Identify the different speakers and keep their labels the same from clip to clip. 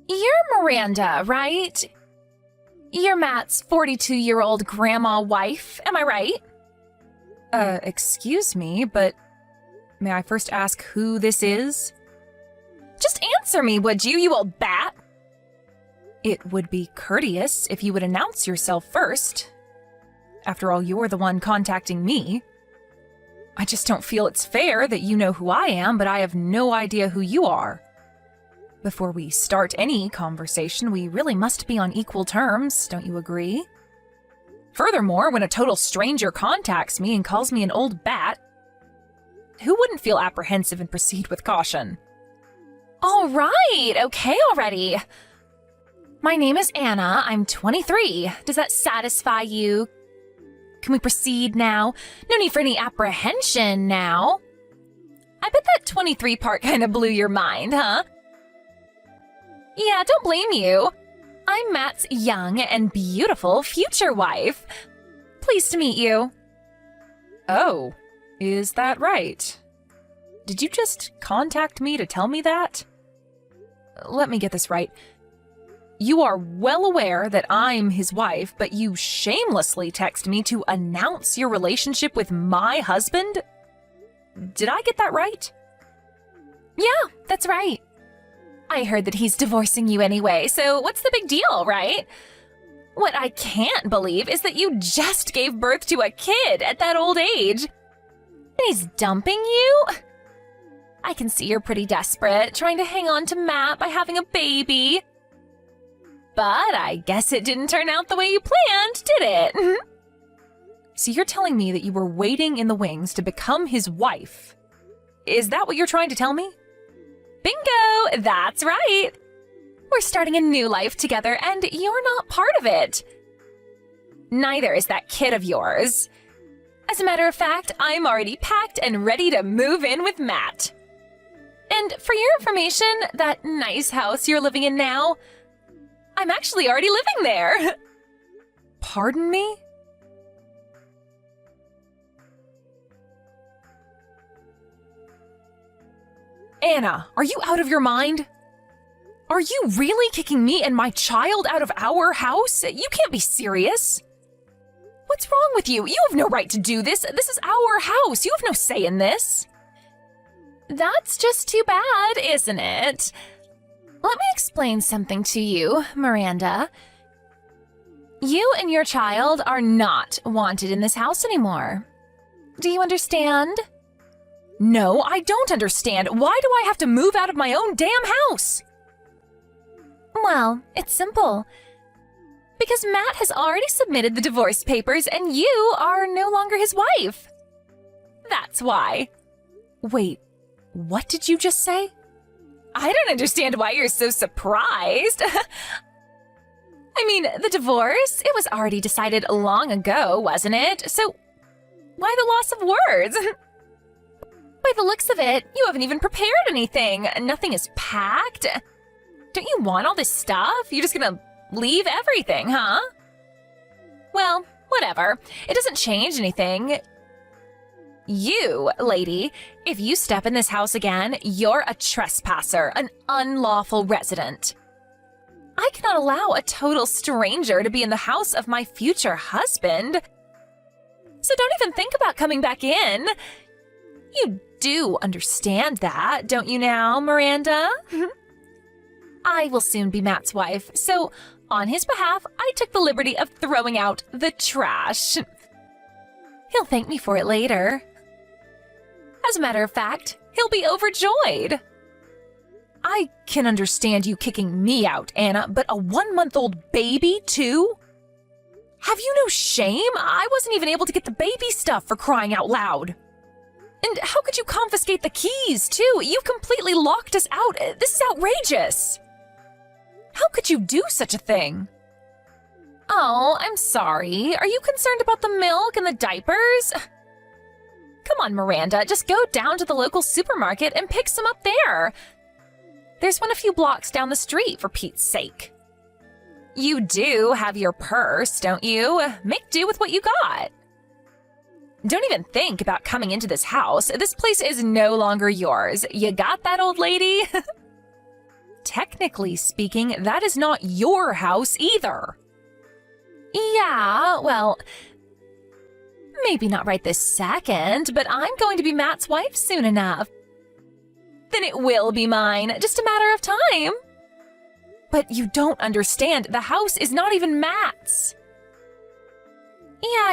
Speaker 1: You're Miranda, right? You're Matt's 42-year-old grandma wife, am I right?
Speaker 2: Excuse me, but may I first ask who this is?
Speaker 1: Just answer me, would you, you old bat?
Speaker 2: It would be courteous if you would announce yourself first. After all, you're the one contacting me. I just don't feel it's fair that you know who I am, but I have no idea who you are. Before we start any conversation, we really must be on equal terms, don't you agree? Furthermore, when a total stranger contacts me and calls me an old bat, who wouldn't feel apprehensive and proceed with caution?
Speaker 1: All right, okay already. My name is Anna, I'm 23. Does that satisfy you? Can we proceed now? No need for any apprehension now. I bet that 23 part kind of blew your mind, huh? Yeah, don't blame you. I'm Matt's young and beautiful future wife. Pleased to meet you.
Speaker 2: Oh, is that right? Did you just contact me to tell me that? Let me get this right. You are well aware that I'm his wife, but you shamelessly text me to announce your relationship with my husband? Did I get that right?
Speaker 1: Yeah, that's right. I heard that he's divorcing you anyway, so what's the big deal, right? What I can't believe is that you just gave birth to a kid at that old age. And he's dumping you? I can see you're pretty desperate, trying to hang on to Matt by having a baby. But I guess it didn't turn out the way you planned, did it?
Speaker 2: So you're telling me that you were waiting in the wings to become his wife? Is that what you're trying to tell me?
Speaker 1: Bingo! That's right! We're starting a new life together, and you're not part of it. Neither is that kid of yours. As a matter of fact, I'm already packed and ready to move in with Matt. And for your information, that nice house you're living in now, I'm actually already living there.
Speaker 2: Pardon me? Anna, are you out of your mind? Are you really kicking me and my child out of our house? You can't be serious. What's wrong with you? You have no right to do this. This is our house. You have no say in this.
Speaker 1: That's just too bad, isn't it? Let me explain something to you, Miranda. You and your child are not wanted in this house anymore. Do you understand?
Speaker 2: No, I don't understand. Why do I have to move out of my own damn house?
Speaker 1: Well, it's simple. Because Matt has already submitted the divorce papers and you are no longer his wife. That's why.
Speaker 2: Wait, what did you just say?
Speaker 1: I don't understand why you're so surprised. I mean, the divorce, it was already decided long ago, wasn't it? So why the loss of words? By the looks of it, you haven't even prepared anything. Nothing is packed. Don't you want all this stuff? You're just gonna leave everything, huh? Well, whatever. It doesn't change anything. You, lady, if you step in this house again, you're a trespasser, an unlawful resident. I cannot allow a total stranger to be in the house of my future husband. So don't even think about coming back in. You do understand that, don't you now, Miranda? I will soon be Matt's wife, so on his behalf, I took the liberty of throwing out the trash. He'll thank me for it later. As a matter of fact, he'll be overjoyed.
Speaker 2: I can understand you kicking me out, Anna, but a 1-month-old baby, too? Have you no shame? I wasn't even able to get the baby stuff, for crying out loud. And how could you confiscate the keys, too? You've completely locked us out. This is outrageous. How could you do such a thing?
Speaker 1: Oh, I'm sorry. Are you concerned about the milk and the diapers? Come on, Miranda, just go down to the local supermarket and pick some up there. There's one a few blocks down the street, for Pete's sake. You do have your purse, don't you? Make do with what you got. Don't even think about coming into this house. This place is no longer yours. You got that, old lady?
Speaker 2: technically speaking, that is not your house either.
Speaker 1: Yeah, well, maybe not right this second, but I'm going to be Matt's wife soon enough. Then it will be mine, just a matter of time.
Speaker 2: But you don't understand, the house is not even Matt's.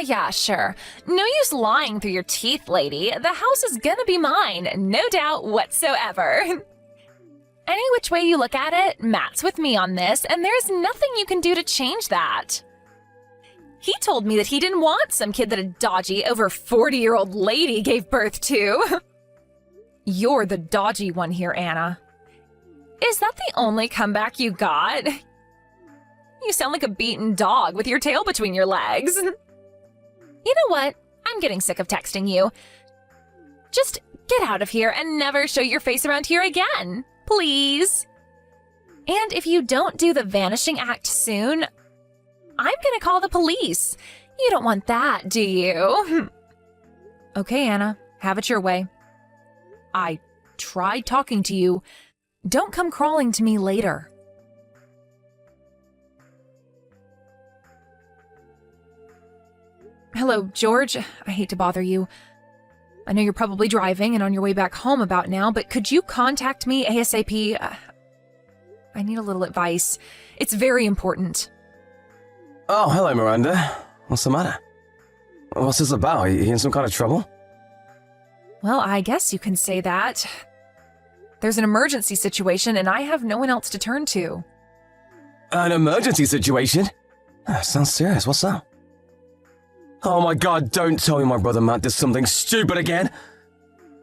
Speaker 1: Yeah, sure. No use lying through your teeth, lady. The house is gonna be mine, no doubt whatsoever. Any which way you look at it, Matt's with me on this, and there's nothing you can do to change that. He told me that he didn't want some kid that a dodgy, over 40-year-old lady gave birth to.
Speaker 2: You're the dodgy one here, Anna.
Speaker 1: Is that the only comeback you got? You sound like a beaten dog with your tail between your legs. You know what? I'm getting sick of texting you. Just get out of here and never show your face around here again, please. And if you don't do the vanishing act soon, I'm gonna call the police. You don't want that, do you?
Speaker 2: Okay, Anna, have it your way. I tried talking to you. Don't come crawling to me later. Hello, George. I hate to bother you. I know you're probably driving and on your way back home about now, but could you contact me ASAP? I need a little advice. It's very important.
Speaker 3: Oh, hello, Miranda. What's the matter? What's this about? Are you in some kind of trouble?
Speaker 2: Well, I guess you can say that. There's an emergency situation and I have no one else to turn to.
Speaker 3: An emergency situation? Sounds serious. What's up? Oh my god, don't tell me my brother Matt did something stupid again.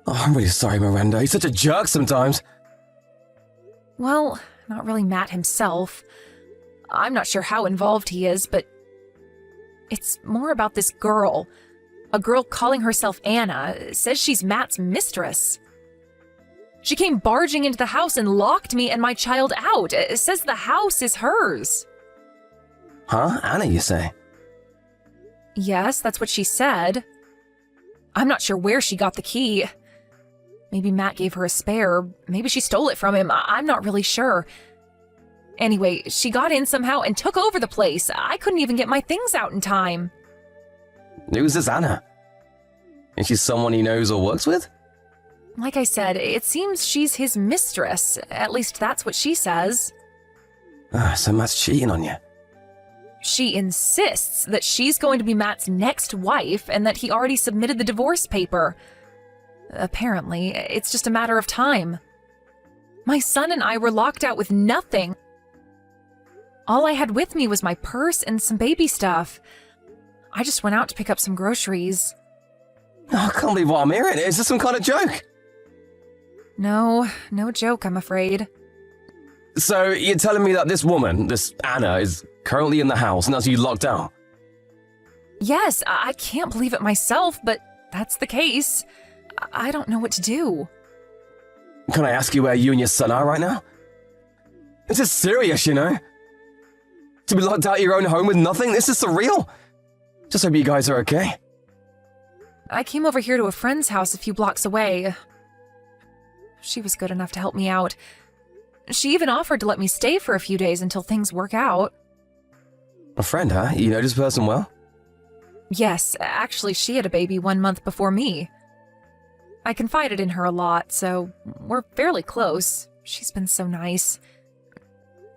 Speaker 3: Oh, I'm really sorry, Miranda. He's such a jerk sometimes.
Speaker 2: Well, not really Matt himself. I'm not sure how involved he is, but it's more about this girl. A girl calling herself Anna says she's Matt's mistress. She came barging into the house and locked me and my child out. It says the house is hers.
Speaker 3: Huh? Anna, you say?
Speaker 2: Yes, that's what she said. I'm not sure where she got the key. Maybe Matt gave her a spare. Maybe she stole it from him. I'm not really sure. Anyway, she got in somehow and took over the place. I couldn't even get my things out in time.
Speaker 3: Who's this Anna? Is she someone he knows or works with?
Speaker 2: Like I said, it seems she's his mistress. At least that's what she says.
Speaker 3: So Matt's cheating on you.
Speaker 2: She insists that she's going to be Matt's next wife and that he already submitted the divorce paper. Apparently, it's just a matter of time. My son and I were locked out with nothing. All I had with me was my purse and some baby stuff. I just went out to pick up some groceries.
Speaker 3: Oh, I can't believe what I'm hearing. Is this some kind of joke?
Speaker 2: No joke, I'm afraid.
Speaker 3: So you're telling me that this woman, this Anna, is currently in the house and has you locked out?
Speaker 2: Yes, I can't believe it myself, but that's the case. I don't know what to do.
Speaker 3: Can I ask you where you and your son are right now? This is serious, you know? To be locked out of your own home with nothing? This is surreal. Just hope you guys are okay.
Speaker 2: I came over here to a friend's house a few blocks away. She was good enough to help me out. She even offered to let me stay for a few days until things work out.
Speaker 3: A friend, huh? You know this person well?
Speaker 2: Yes, actually she had a baby 1 month before me. I confided in her a lot, so we're fairly close. She's been so nice.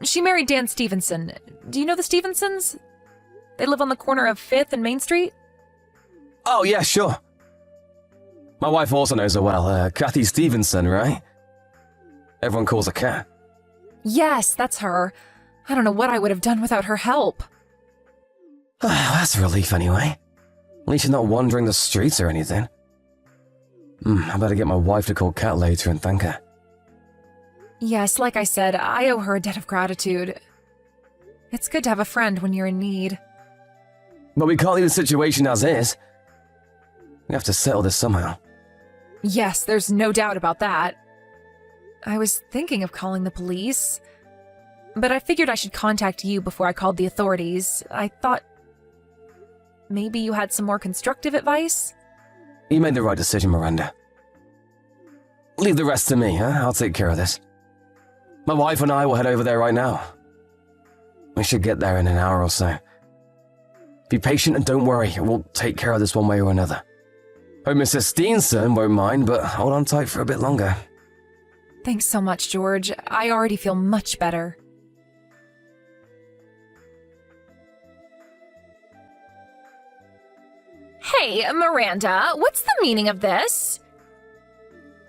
Speaker 2: She married Dan Stevenson. Do you know the Stevensons? They live on the corner of 5th and Main Street?
Speaker 3: Oh, yeah, sure. My wife also knows her well. Kathy Stevenson, right? Everyone calls her Kat.
Speaker 2: Yes, that's her. I don't know what I would have done without her help.
Speaker 3: That's a relief anyway. At least you're not wandering the streets or anything. I better get my wife to call Kat later and thank her.
Speaker 2: Yes, like I said, I owe her a debt of gratitude. It's good to have a friend when you're in need.
Speaker 3: But we can't leave the situation as is. We have to settle this somehow.
Speaker 2: Yes, there's no doubt about that. I was thinking of calling the police, but I figured I should contact you before I called the authorities. I thought maybe you had some more constructive advice?
Speaker 3: You made the right decision, Miranda. Leave the rest to me, huh? I'll take care of this. My wife and I will head over there right now. We should get there in an hour or so. Be patient and don't worry, we'll take care of this one way or another. Hope Mrs. Steenson won't mind, but hold on tight for a bit longer.
Speaker 2: Thanks so much, George. I already feel much better.
Speaker 1: Hey, Miranda, what's the meaning of this?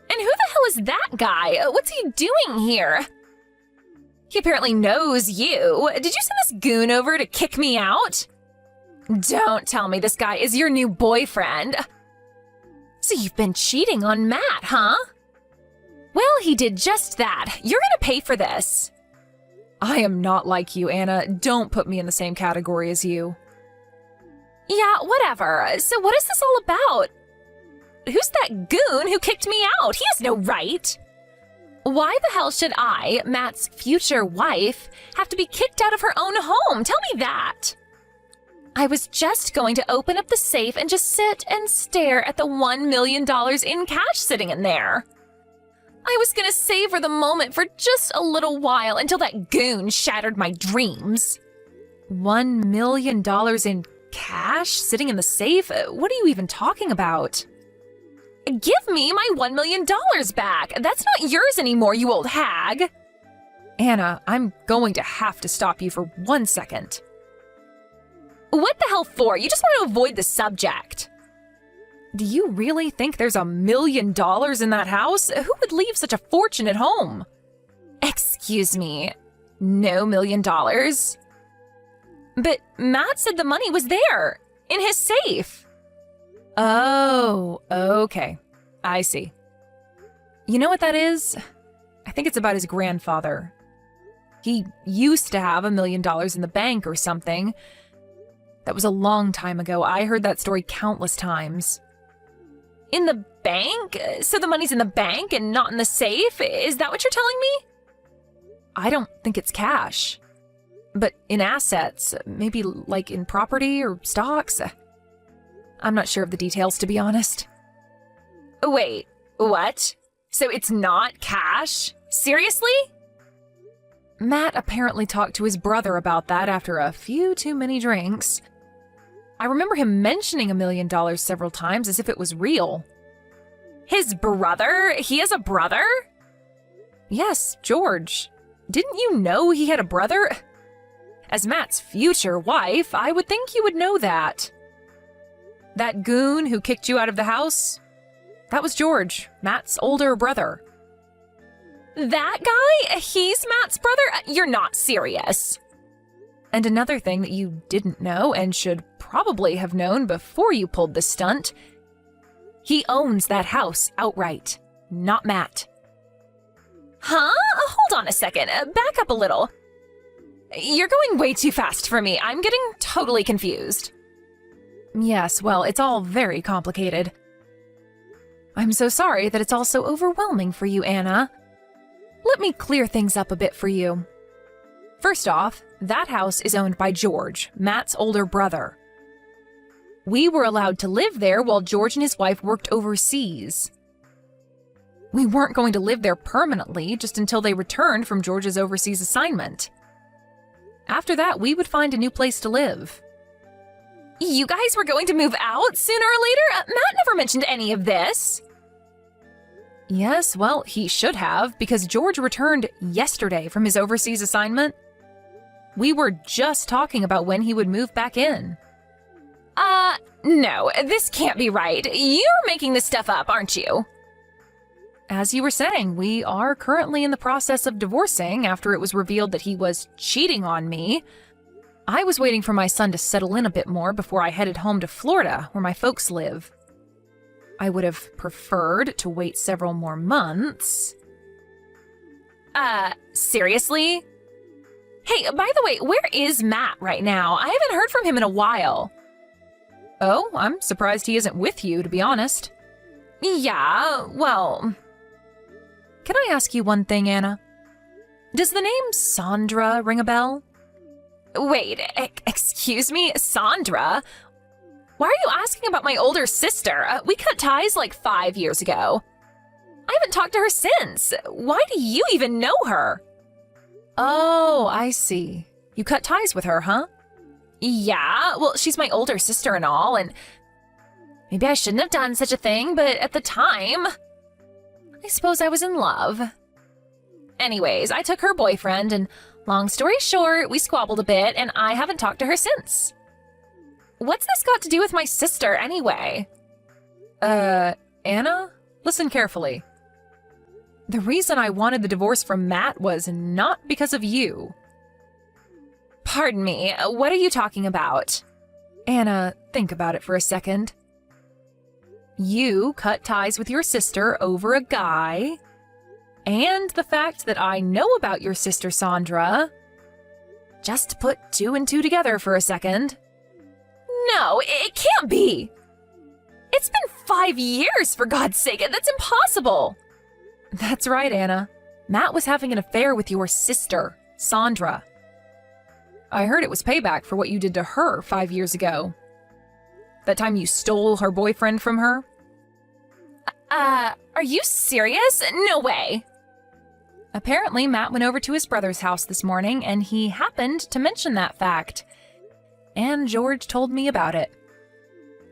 Speaker 1: And who the hell is that guy? What's he doing here? He apparently knows you. Did you send this goon over to kick me out? Don't tell me this guy is your new boyfriend. So you've been cheating on Matt, huh? Well, he did just that. You're gonna pay for this.
Speaker 2: I am not like you, Anna. Don't put me in the same category as you.
Speaker 1: Yeah, whatever. So what is this all about? Who's that goon who kicked me out? He has no right. Why the hell should I, Matt's future wife, have to be kicked out of her own home? Tell me that. I was just going to open up the safe and just sit and stare at the $1 million in cash sitting in there. I was going to savor the moment for just a little while until that goon shattered my dreams.
Speaker 2: $1 million in cash sitting in the safe? What are you even talking about?
Speaker 1: Give me my $1 million back. That's not yours anymore, you old hag.
Speaker 2: Anna, I'm going to have to stop you for 1 second.
Speaker 1: What the hell for? You just want to avoid the subject.
Speaker 2: Do you really think there's $1 million in that house? Who would leave such a fortune at home?
Speaker 1: Excuse me, no $1 million. But Matt said the money was there, in his safe.
Speaker 2: Oh, okay. I see. You know what that is? I think it's about his grandfather. He used to have $1 million in the bank or something. That was a long time ago. I heard that story countless times.
Speaker 1: In the bank? So the money's in the bank and not in the safe? Is that what you're telling me?
Speaker 2: I don't think it's cash. But in assets, maybe like in property or stocks. I'm not sure of the details, to be honest.
Speaker 1: Wait, what? So it's not cash? Seriously?
Speaker 2: Matt apparently talked to his brother about that after a few too many drinks. I remember him mentioning $1 million several times as if it was real.
Speaker 1: His brother? He has a brother?
Speaker 2: Yes, George. Didn't you know he had a brother? As Matt's future wife, I would think you would know that. That goon who kicked you out of the house? That was George, Matt's older brother.
Speaker 1: That guy? He's Matt's brother? You're not serious.
Speaker 2: And another thing that you didn't know and should probably have known before you pulled this stunt, he owns that house outright, not Matt.
Speaker 1: Huh? Hold on a second. Back up a little. You're going way too fast for me. I'm getting totally confused.
Speaker 2: Yes, well, it's all very complicated. I'm so sorry that it's all so overwhelming for you, Anna. Let me clear things up a bit for you. First off, that house is owned by George, Matt's older brother. We were allowed to live there while George and his wife worked overseas. We weren't going to live there permanently, just until they returned from George's overseas assignment. After that, we would find a new place to live.
Speaker 1: You guys were going to move out sooner or later? Matt never mentioned any of this.
Speaker 2: Yes, well, he should have, because George returned yesterday from his overseas assignment. We were just talking about when he would move back in.
Speaker 1: No, this can't be right. You're making this stuff up, aren't you?
Speaker 2: As you were saying, we are currently in the process of divorcing after it was revealed that he was cheating on me. I was waiting for my son to settle in a bit more before I headed home to Florida, where my folks live. I would have preferred to wait several more months.
Speaker 1: Seriously? Hey, by the way, where is Matt right now? I haven't heard from him in a while.
Speaker 2: Oh, I'm surprised he isn't with you, to be honest.
Speaker 1: Yeah, well...
Speaker 2: Can I ask you one thing, Anna? Does the name Sandra ring a bell?
Speaker 1: Wait, excuse me, Sandra? Why are you asking about my older sister? We cut ties like 5 years ago. I haven't talked to her since. Why do you even know her?
Speaker 2: Oh, I see. You cut ties with her, huh?
Speaker 1: Yeah, well, she's my older sister and all, and maybe I shouldn't have done such a thing, but at the time, I suppose I was in love. Anyways, I took her boyfriend, and long story short, we squabbled a bit, and I haven't talked to her since. What's this got to do with my sister, anyway?
Speaker 2: Anna? Listen carefully. The reason I wanted the divorce from Matt was not because of you.
Speaker 1: Pardon me, what are you talking about?
Speaker 2: Anna, think about it for a second. You cut ties with your sister over a guy, and the fact that I know about your sister Sandra. Just put 2 and 2 together for a second.
Speaker 1: No, it can't be. It's been 5 years, for God's sake. That's impossible.
Speaker 2: That's right, Anna. Matt was having an affair with your sister, Sandra. I heard it was payback for what you did to her 5 years ago. That time you stole her boyfriend from her?
Speaker 1: Are you serious? No way.
Speaker 2: Apparently, Matt went over to his brother's house this morning, and he happened to mention that fact. And George told me about it.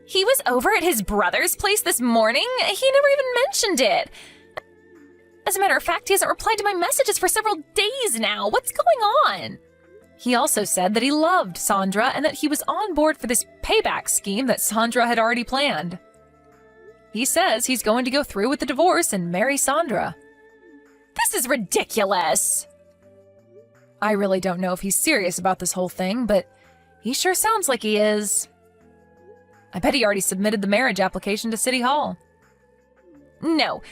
Speaker 1: He was over at his brother's place this morning? He never even mentioned it. As a matter of fact, he hasn't replied to my messages for several days now. What's going on?
Speaker 2: He also said that he loved Sandra and that he was on board for this payback scheme that Sandra had already planned. He says he's going to go through with the divorce and marry Sandra.
Speaker 1: This is ridiculous.
Speaker 2: I really don't know if he's serious about this whole thing, but he sure sounds like he is. I bet he already submitted the marriage application to City Hall.
Speaker 1: No,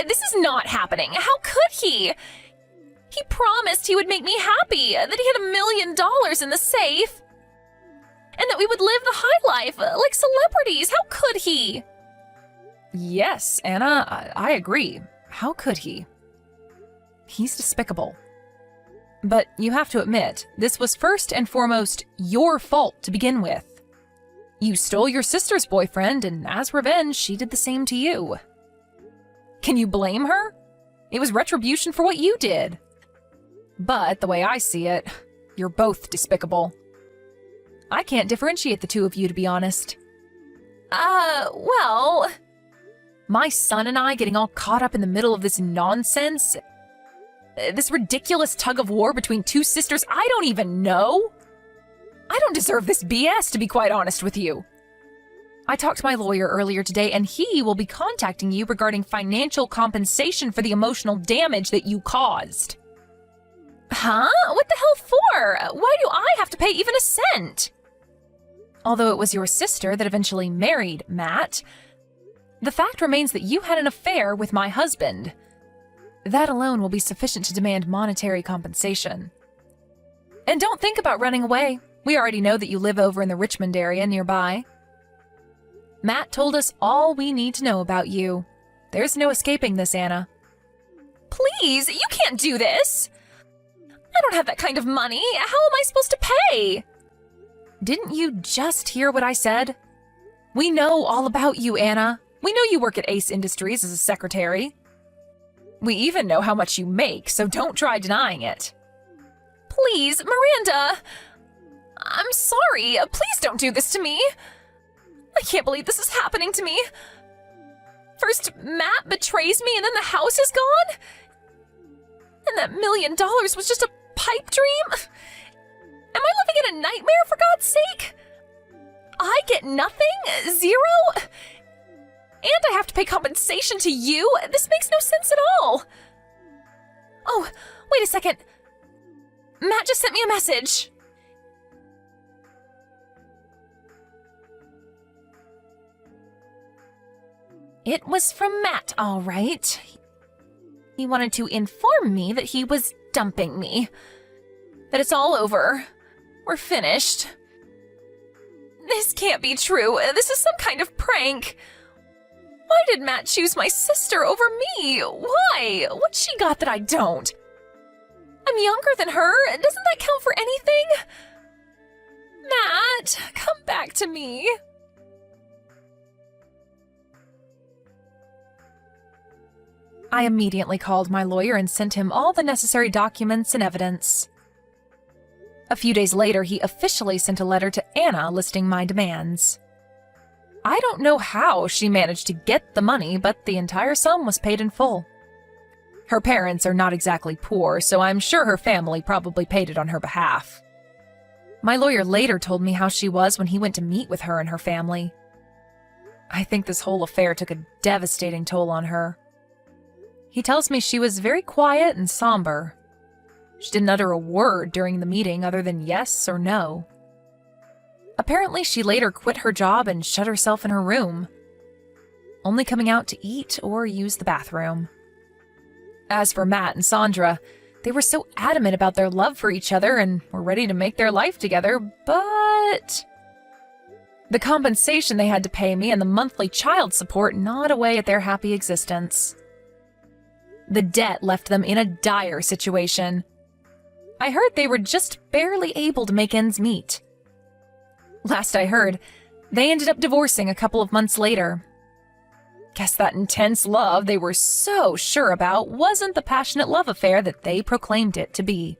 Speaker 1: this is not happening. How could he? He promised he would make me happy, that he had $1 million in the safe, and that we would live the high life like celebrities. How could he?
Speaker 2: Yes, Anna, I agree. How could he? He's despicable. But you have to admit, this was first and foremost your fault to begin with. You stole your sister's boyfriend, and as revenge, she did the same to you. Can you blame her? It was retribution for what you did. But the way I see it, you're both despicable. I can't differentiate the two of you, to be honest.
Speaker 1: Well...
Speaker 2: My son and I getting all caught up in the middle of this nonsense? This ridiculous tug of war between two sisters I don't even know? I don't deserve this BS, to be quite honest with you. I talked to my lawyer earlier today, and he will be contacting you regarding financial compensation for the emotional damage that you caused.
Speaker 1: Huh? What the hell for? Why do I have to pay even a cent?
Speaker 2: Although it was your sister that eventually married Matt, the fact remains that you had an affair with my husband. That alone will be sufficient to demand monetary compensation. And don't think about running away. We already know that you live over in the Richmond area nearby. Matt told us all we need to know about you. There's no escaping this, Anna.
Speaker 1: Please, you can't do this. I don't have that kind of money. How am I supposed to pay?
Speaker 2: Didn't you just hear what I said? We know all about you, Anna. We know you work at Ace Industries as a secretary. We even know how much you make, so don't try denying it.
Speaker 1: Please, Miranda. I'm sorry. Please don't do this to me. I can't believe this is happening to me. First, Matt betrays me, and then the house is gone? And that $1 million was just a pipe dream? Am I living in a nightmare, for God's sake? I get nothing? Zero? And I have to pay compensation to you? This makes no sense at all. Oh, wait a second. Matt just sent me a message. It was from Matt, all right. He wanted to inform me that he was dumping me. That it's all over. We're finished. This can't be true. This is some kind of prank. Why did Matt choose my sister over me? Why? What's she got that I don't? I'm younger than her. Doesn't that count for anything? Matt, come back to me.
Speaker 2: I immediately called my lawyer and sent him all the necessary documents and evidence. A few days later, he officially sent a letter to Anna listing my demands. I don't know how she managed to get the money, but the entire sum was paid in full. Her parents are not exactly poor, so I'm sure her family probably paid it on her behalf. My lawyer later told me how she was when he went to meet with her and her family. I think this whole affair took a devastating toll on her. He tells me she was very quiet and somber. She didn't utter a word during the meeting other than yes or no. Apparently, she later quit her job and shut herself in her room, only coming out to eat or use the bathroom. As for Matt and Sandra, they were so adamant about their love for each other and were ready to make their life together, but the compensation they had to pay me and the monthly child support gnawed away at their happy existence. The debt left them in a dire situation. I heard they were just barely able to make ends meet. Last I heard, they ended up divorcing a couple of months later. Guess that intense love they were so sure about wasn't the passionate love affair that they proclaimed it to be.